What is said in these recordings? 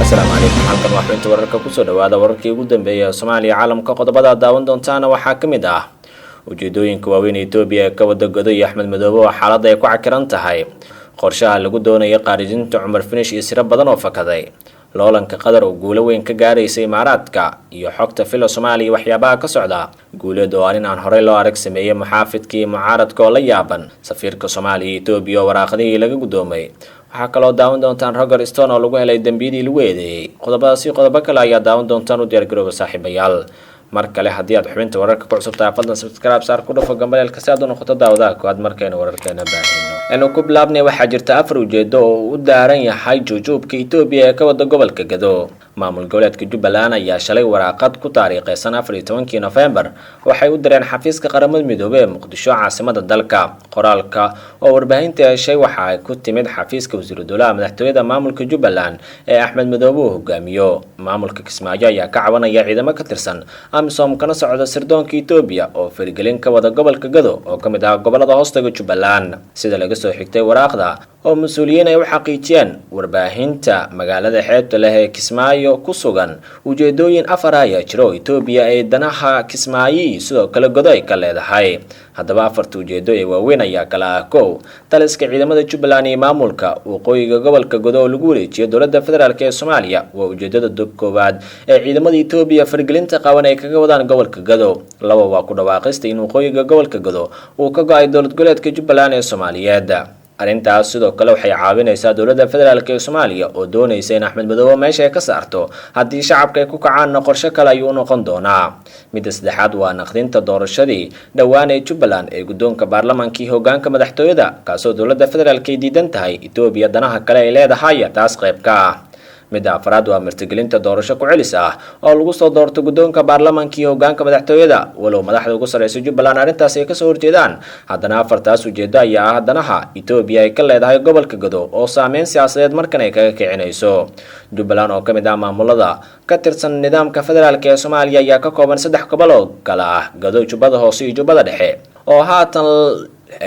السلام عليكم halkan waa xubinta wararka ku soo dhawaada wararkii ugu dambeeyay Soomaaliya caalamka qodobada daawan doontaana waxaa kamid ah ujeedooyinka waaweyn ee Itoobiya ka wada goday Axmed Madoobe oo xaaladda ay ku cakiran tahay qorshaha lagu doonayo qaarijinta Cumar Finish iyo sira badan oo fakaday loolanka qadar oo guulo weyn ka gaaraysa Imaaraadka iyo xogta filo Soomaaliya waxyaabaha ka socda guuleed oo aan horey loo arag sameeyay muxaafidkii mucaaradka oo la yaaban safiirka Soomaaliya iyo Itoobiya waraaqadii laga gudoomay waxaa kaloo daawan doontaan Roger Stone oo lagu helay dambiyadii lagu eedeeyay qodobadaasi qodobo kale ayaa daawan doontaan u diyaar garooba saaxiibayaal mar kale haddii aad xubinta wararka ku cusubtahay fadlan subscribe saar ku dhufo gambaleelka si aad u noqoto daawadaha koowaad markayna wararkeena baahino inuu ku bilaabnay waxaa jirta 4 ujeedo oo u daaran yahay jojoobka Itoobiya ee ka wada gobolka Gado maamul goboleedka Jubbaland ayaa shalay waraaqad ku taariikhaysan 14 November waxay u direen xafiiska qaramada midoobay ee Muqdisho caasimada dalka qoraalka oo warbaahinta heshay waxa ay ku timid xafiiska wasiirka dowladda madaxtooyada maamulka Jubbaland ee Axmed Madoobe uu hogaamiyo maamulka Kismaayo ayaa ka cabanaya ciidamo ka tirsan amisom kana socda sirdoonka Itoobiya oo farigelin ka wada gobolka Gado oo kamid ah gobolada hoostaga Jubbaland sida laga soo xigtay waraaqda oo mas'uuliyiin ay u xaqiijiyeen warbaahinta magaalada xeebta leh ee Kismaayo ku sugan ujeedooyin afar ayaa jira oo Itoobiya ay danaha Kismaayo sidoo kale Gado ay ka leedahay haddaba afarta ujeedo ee waaweyn ayaa kala ah kow taliska ciidamada Jubbaland iyo maamulka waqooyiga gobolka Gado oo lagu wareejiyo dowladda federaalka ee Soomaaliya waa ujeedada koowaad ee ciidamada Itoobiya faragelinta qawan ay kaga wadaan gobolka Gado laba waa ku dhawaaqista in waqooyiga gobolka Gado uu ka go'ay dowlad goboleedka Jubbaland ee Soomaaliyeed arrintaas sidoo kale waxay caawinaysaa dowladda federaalka ee Soomaaliya oo doonaysa in Axmed Madoobe meesha ay ka saarto haddii shacabka ay ku kacaan qorshe kale ayuu noqon doonaa midda saddexaad waa naqdinta doorashadii dhawaan ee Jubbaland ee gudoonka baarlamaanka iyo hoggaanka madaxtooyada kaasoo dowladda federaalka ay diidan tahay Itoobiya danaha kale ay leedahay taas qayb ka ah midda afraad waa martigelinta doorasho ku celis ah oo lagu soo doorto gudoonka baarlamaanka iyo hoggaanka madaxtooyada walow madaxda ugu sareysa Jubbaland arrintaas ay ka soo horjeedaan haddana afartaas ujeedo ayaa ah danaha Itoobiya ay ka leedahay gobolka Gado oo saameyn siyaasadeed markan ay kaga kicinayso Jubbaland oo kamid ah maamulada ka tirsan nidaamka federaalka ee Soomaaliya ayaa ka kooban 3 gobol oo kala ah Gado, Jubbada Hoose iyo Jubbada Dhexe oo haatan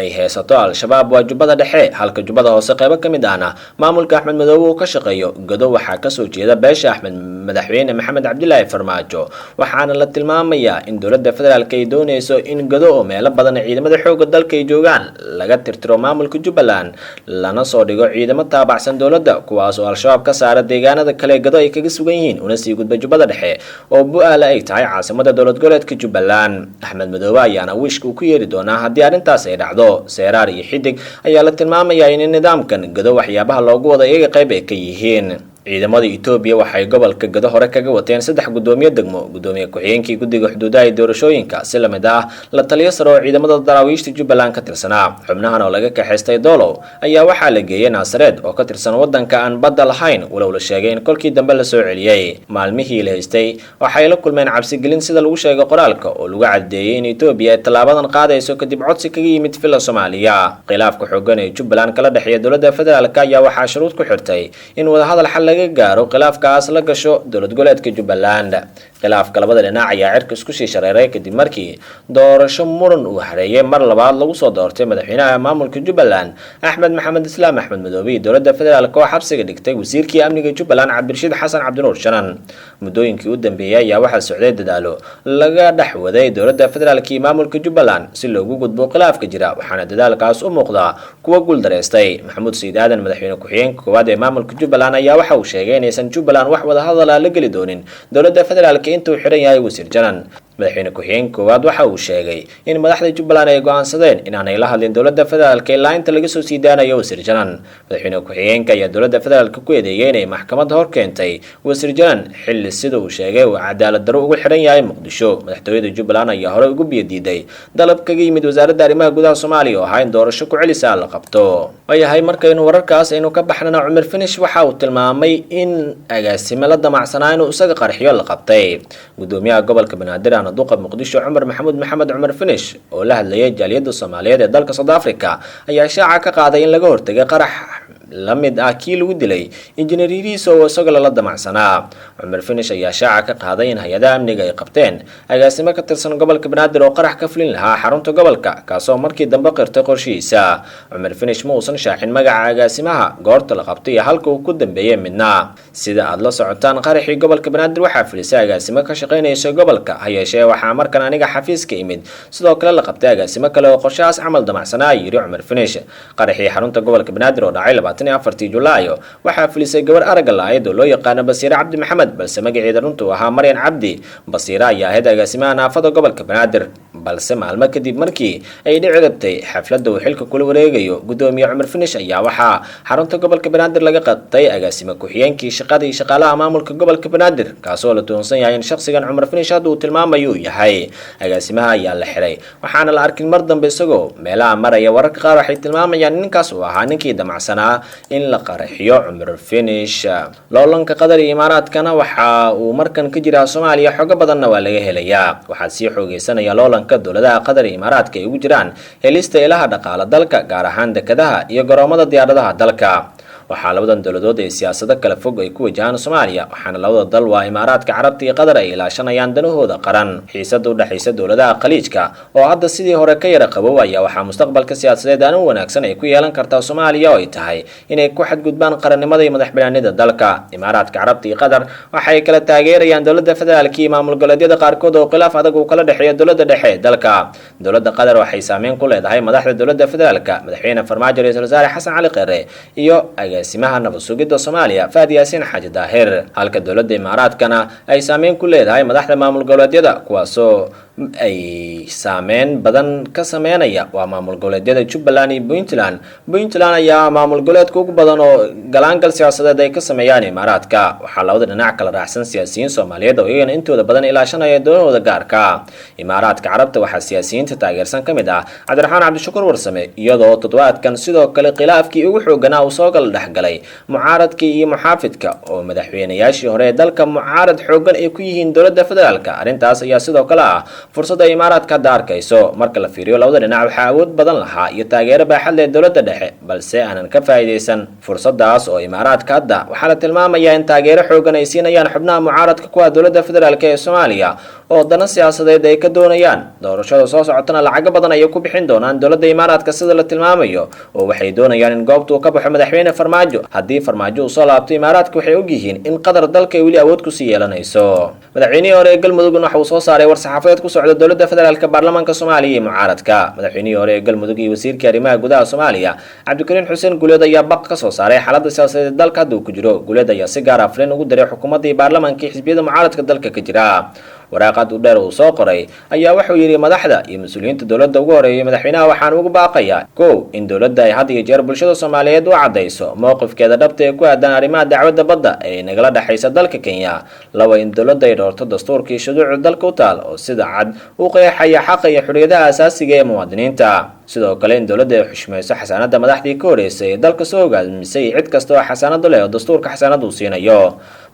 ay heesato al-shabaab waa Jubbada Dhexe halka Jubbada Hoose qayb ka mid ahna maamulka Axmed Madoobe uu ka shaqeeyo Gado waxaa ka soo jeeda beesha Axmed madaxweyne Maxamed Cabdullaahi Farmaajo waxaana la tilmaamayaa in dowladda federaalka ay doonayso in Gado oo meelo badan ciidamada xoogga dalka ay joogaan laga tirtiro maamulka Jubbaland lana soo dhigo ciidamo taabacsan dowladda kuwaas oo al-shabaab ka saara deegaanada kale Gado ay kaga sugan yihiin una sii gudba Jubbada Dhexe oo bu'aala ay tahay caasimada dowlad goboleedka Jubbaland Axmed Madoobe ayaana wishka ku yeeri doona haddii arrintaas ay seeraar iyo xidig ayaa la tilmaamayaa in nidaamkan Gado waxyaabaha loogu wada iyaga qayb ay ka yihiin ciidamada Itoobiya waxay gobolka Gado hore kaga wateen 3 gudoomiye degmo gudoomiye ku-xigeenkii guddiga xuduudaha ee doorashooyinka si la mid ah la taliyo sare oo ciidamada daraawiishta Jubbaland ka tirsanaa xubnahan oo laga kaxaystay Doolow ayaa waxaa la geeyay Naasareed oo ka tirsan wadanka aan badda lahayn walow la sheegay in kolkii dambe la soo celiyay maalmihii la haystay waxay la kulmeen cabsi gelin sida lagu sheegay qoraalka oo lagu cadeeyay in Itoobiya talaabadan qaadayso kadib codsi kaga yimid filo Soomaaliya khilaafka xooggan ee Jubbaland kala dhaxeeya dowladda federaalka ayaa waxaa shuruud ku xirtay in wada hadal xal laga gaaro khilaafkaas la gasho dowlad goboleedka Jubbaland khilaafka labada dhinac ayaa cirka isku sii shareeray kadib markii doorasho muran uu hareeyay mar labaad lagu soo doortay madaxweynaha maamulka Jubbaland Axmed Maxamed Islaam Axmed Madoobe dowladda federaalka oo xabsiga dhigtay wasiirkii amniga Jubbaland Cabdirashiid Xasan Cabdinuur Shanan muddooyinkii u dambeeyay ayaa waxaa socday dadaalo laga dhaxwaday dowladda federaalka iyo maamulka Jubbaland si loogu gudbo khilaafka jira waxaana dadaalkaas u muuqda kuwa guul dareystay Maxamuud Sayid Aadan madaxweyne ku-xigeenka koowaad ee maamulka Jubbaland ayaa waxa uu sheegay inaysan Jubbaland wax wada hadal la gali doonin dowladda federaalka intuu xiran yahay wasiir Janan madaxweyne ku-xigeenka koowaad waxa uu sheegay in madaxda Jubbaland ay go'aansadeen inaanay la hadlin dowladda federaalka ilaa inta laga soo siidaanayo wasiir Janan madaxweyne ku-xigeenka ayaa dowladda federaalka ku eedeeyay inay maxkamadda hor keentay wasiir Janan xilli sida uu sheegay uu cadaalad darro ugu xiran yahay Muqdisho madaxtooyada Jubbaland ayaa hore ugu biyadiiday dalab kaga yimid wasaaradda arrimaha gudaha Soomaaliya oo ahaa in doorasho ku celis ah la qabto wayahay markaynu wararkaas aynu ka baxnana Cumar Finish waxa uu tilmaamay in agaasimo la damacsanaa inuu isaga qarxiyo la qabtay gudoomiyaha gobolka Banaadir duqa Muqdisho Cumar Maxamuud Maxamed Cumar Finish oo la hadlayay jaaliyadda Soomaaliyeed ee dalka South Africa ayaa shaaca ka qaaday in laga hortagay qarax la mid ah kii lagu dilay injineer yariiso oo isagoo lala damacsanaa. Cumar Finish ayaa shaaca ka qaaday in hay-adaha amniga ay qabteen agaasimo ka tirsan gobolka Banaadir oo qarax ka fulin lahaa xarunta gobolka, kaasoo markii dambe qirtay qorshihiisa. Cumar Finish ma uusan shaacin magaca agaasimaha, goorta la qabtay iyo halka uu ku dambeeyay midna. Sida aad la socotaan, qaraxii gobolka Banaadir waxaa filisay agaasimo ka shaqeynaysa gobolka, ha yeeshee waxaa markan aniga xafiiska imid sidoo kale la qabtay agaasimo kale oo qorshahaas camal damacsanaa, yiri Cumar Finish. qaraxii xarunta gobolka Banaadir oo dhacay 24 Julaayo waxaa filisay gabar aragga lahayd oo loo yaqaan Basiira Cabdi Maxamed, balse magaceeda runtu ahaa Maryan Cabdi. Basiira ayaa ahayd agaasimaha naafada gobolka Banaadir, balse maalmo kadib markii ay dhici rabtay xafladda uu xilka kula wareegayo gudoomiye Cumar Finish ayaa waxaa xarunta gobolka Banaadir laga qabtay agaasimo ku-xigeenkii shaqada iyo shaqaalaha maamulka gobolka Banaadir, kaasoo la tuhunsan yahay in shakhsigan Cumar Finish hadda uu tilmaamayo yahay. agaasimaha ayaa la xiray, waxaana la arkin mar dambe isagoo meelaha maraya. wararka qaar waxay tilmaamayaan ninkaas uu ahaa ninkii damacsanaa in la qaraxiyo Cumar Finish. loolanka Qatar iyo Imaaraadkana waxa uu markan ka jiraa Soomaaliya, xogo badanna waa laga helayaa. waxaa sii xoogeysanaya loolanka dowladaha Qatar iyo Imaaraadka ay ugu jiraan helista ilaha dhaqaale dalka, gaar ahaan dekedaha iyo garoomada diyaaradaha dalka. waxaa labadan dowladood ee siyaasado kala fog ay ku wajahaan Soomaaliya, waxaana labada dal waa Imaaraadka Carabta iyo Qatar ay ilaashanayaan danahooda qaran. xiisada u dhaxaysa dowladaha Khaliijka oo hadda sidii hore ka yara qabow ayaa waxaa mustaqbalka siyaasadeed aan wanaagsan ay ku yeelan kartaa Soomaaliya oo ay tahay inay ku xadgudbaan qarannimada iyo madaxbannaanida dalka. Imaaraadka Carabta iyo Qatar waxay kala taageerayaan dowladda federaalka iyo maamul goboleedyada qaarkood oo khilaaf adag uu kala dhexeeyo dowladda dhexe ee dalka. dowladda Qatar waxay saameyn ku leedahay madaxda dowladda federaalka, madaxweyne Farmaajo, ra'iisul wasaare Xasan Cali Kheyre iyo agaasimaha nabad sugidda Soomaaliya Faadi Yaasin Xaaji Daahir, halka dowladda Imaaraadkana ay saameyn ku leedahay madaxda maamul goboleedyada kuwaasoo ay saameyn badan ka sameynaya waa maamul goboleedyada Jubbaland iyo Puntland ayaa maamul goboleedka ugu badan oo galaangal siyaasadeed ay ka sameeyaan Imaaraadka. waxaa labada dhinac kala raacsan siyaasiyiin Soomaaliyeed oo iyagana intooda badan ilaashanaya doonahooda gaarka. Imaaraadka Carabta waxaa siyaasiyiinta taageersan ka mid ah Cabdiraxmaan Cabdishakuur Warsame, iyadoo toddobaadkan sidoo kale khilaafkii ugu xooganaa uu soo kala dhexgalay mucaaradkii iyo muxaafidka oo madaxweynayaashii hore ee dalka mucaarad xoogan ay ku yihiin dowladda federaalka. arrintaas ayaa sidoo kale ah fursad ay Imaaraadka hadda arkayso. marka la fiiriyo labada dhinac waxaa awood badan lahaa iyo taageero baaxad leh dowladda dhexe, balse aanan ka faa'iideysan fursadaas oo Imaaraadka hadda waxaa la tilmaamayaa in taageero xoogan ay siinayaan xubnaha mucaaradka ku ah dowladda federaalka ee Soomaaliya oo dana siyaasadeed ay ka doonayaan. doorashada soo socotana lacago badan ayay ku bixin doonaan dowladda Imaaraadka sida la tilmaamayo, oo waxay doonayaan in goobta uu ka baxo madaxweyne Farmaajo. haddii Farmaajo uu soo laabto, Imaaraadka waxay og yihiin in Qatar dalka ay weli awood ku sii yeelanayso. madaxweynihii hore ee Galmudug waxa uu soo saaray war saxaafadeed ku socda dowladda federaalka, baarlamaanka Soomaaliya iyo mucaaradka. madaxweynihii hore ee Galmudug iyo wasiirka arrimaha gudaha Soomaaliya Cabdikariin Xuseen Guuleed ayaa baq ka soo saaray xaaladda siyaasadeed dalka hadda uu ku jiro. Guuleed ayaa si gaar ah fariin ugu diray xukuumadda iyo baarlamaanka iyo xisbiyada mucaaradka dalka ka jira. waraaqad u dheer uu soo qoray ayaa wuxuu yiri madaxda iyo mas'uuliyiinta dowladda ugu horeeyay madaxweynaha waxaan ugu baaqayaa in dowladda ay had iyo jeer bulshada Soomaaliyeed u cadeyso mowqifkeeda dhabta ee ku aadan arrimaha dacwadda badda ee nagala dhaxaysa dalka Kenya. in dowladda ay dhowrto dastuurka iyo shuruucda dalka u taal oo sida cad u qeexaya xaqa iyo xorriyadaha aasaasiga ee muwaadiniinta. sidoo kale in dowladda ay xushmayso xasaanadda madaxdii ka horeysay ee dalka soo hogaamisay cid kasta oo xasaanad leh oo dastuurka xasaanad uu siinayo.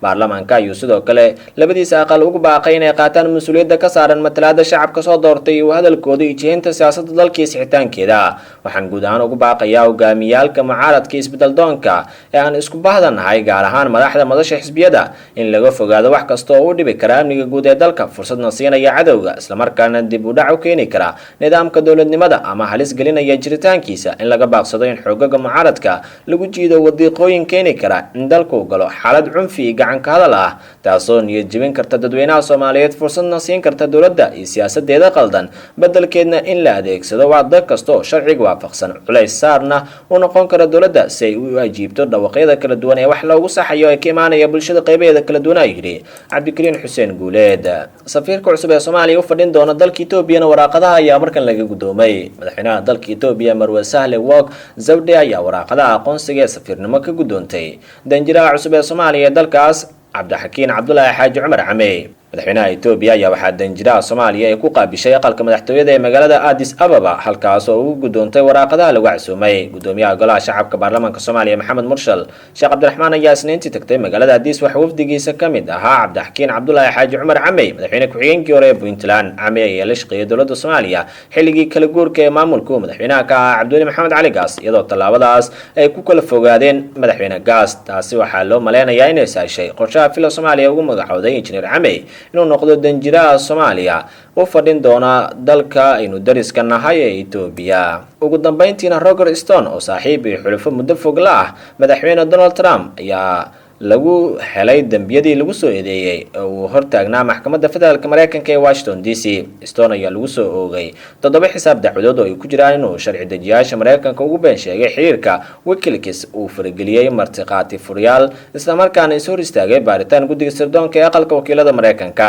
baarlamaanka ayuu sidoo kale labadiisa aqal ugu baaqay inay qaataan mas'uuliyadda ka saaran matalaadda shacabka soo doortay iyo hadalkooda iyo jihaynta siyaasadda dalka iyo sixitaankeeda. waxaan guud ahaan ugu baaqayaa hogaamiyaalka mucaaradka isbedel doonka ee aan isku bahdanahay, gaar ahaan madaxda madasha xisbiyada, in laga fogaado wax kasta oo u dhibi kara amniga guud ee dalka, fursadna siinaya cadowga, islamarkaana dib u dhac u keeni kara nidaamka dowladnimada ama halis gelinaya jiritaankiisa. in laga baaqsado in xoogaga mucaaradka lagu jiido wadiiqooyin keeni kara in dalku galo xaalad cunfi iyo gacan ka hadal ah, taasoo niyad jebin karta dadweynaha Soomaaliyeed, fursadna siin karta dowladda iyo siyaasadeeda qaldan, bedelkeedna in la adeegsado wacdo kasta oo sharciga waafaqsan. culays saarna uu noqon kara dowladda si ay u ajiibto dhawaaqyada kala duwan ee wax loogu saxayo ee ka imaanaya bulshada qaybaheeda kala duwan, ayuu yiri Cabdikariin Xuseen Guuleed. safiirka cusub ee Soomaaliya u fadhin doona dalka Itoobiya waraaqadaha ayaa markan laga gudoomay. madaxweynaha dalka Itoobiya Marwe Sahle Work Zawde ayaa waraaqadaha aqoonsiga ee safiirnimo ka gudoontay danjiraha cusub ee Soomaaliya ee dalkaas Cabdixakiin Cabdullaahi Xaaji Cumar Camey. madaxweynaha Itoobiya ayaa waxaa danjiraha Soomaaliya ay ku qaabishay aqalka madaxtooyada ee magaalada Addis Ababa halkaas oo uu gudoontay waraaqadaha lagu casuumay gudoomiyaha golaha shacabka baarlamaanka Soomaaliya Maxamed Murshal Sheekh Cabdiraxmaan ayaa isniintii tagtay magaalada Addis waxa wafdigiisa kamid ahaa Cabdixakiin Cabdullaahi Xaaji Cumar Camey madaxweyne ku-xigeenkii hore ee Puntland Camey ayaa la shaqeeyay dowladda Soomaaliya xilligii kala guurka ee maamulka madaxweynaha ka ah Cabdullaahi Maxamed Cali Gaas iyadoo tallaabadaas ay ku kala fogaadeen madaxweyne Gaas taasi waxaa loo maleynayaa inay saashay qorshaha filo Soomaaliya ugu magacowday injineer Camey inuu noqdo danjiraha Soomaaliya oo fadhin doona dalka aynu dariska nahay ee Itoobiya ugu dambeyntiina Roger Stone oo saaxiib iyo xulufo muddo fog la ah madaxweyne Donald Trump ayaa lagu helay dambiyadii lagu soo eedeeyay oo uu hortaagnaa maxkamadda federaalka Mareykanka ee Washington DC. Stone ayaa lagu soo oogay 7 xisaab dacwadood oo ay ku jiraan inuu sharci dejiyaasha Mareykanka ugu been sheegay xiriirka WikiLeaks uu farageliyay martiqaati furyaal isla markaana is hor istaagay baaritaan guddiga sirdoonka ee aqalka wakiilada Mareykanka.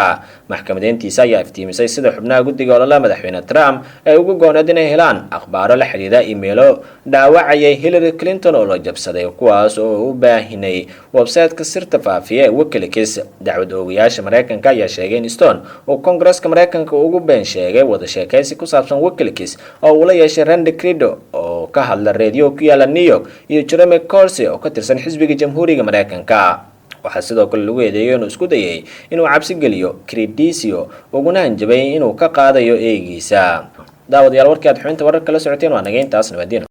Maxkamadeyntiisa ayaa iftiimisay sida xubnaha guddiga ololaha madaxweyne Trump ay ugu goonayd inay helaan akhbaaro la xiriira iimaylo dhaawacayay Hillary Clinton oo la jabsaday kuwaas oo u baahinay website-ka sirta faafiya ee WikiLeaks. Dacwad oogayaasha Mareykanka ayaa sheegay in Stone oo Kongareeska Mareykanka ugu been sheegay wada sheekaysi ku saabsan WikiLeaks oo uu la yeeshay Randy Credo oo ka hadla radio ku yaala New York iyo Jeremy Corbyn oo ka tirsan xisbiga Jamhuuriga Mareykanka. waxaa sidoo kale lagu eedeeyay inuu isku dayay inuu cabsi geliyo Credisio uguna hanjabay inuu ka qaadayo eegiisa. daawadayaal warkii aad xubinta wararka la socoteen waa naga intaas nabadgelyo.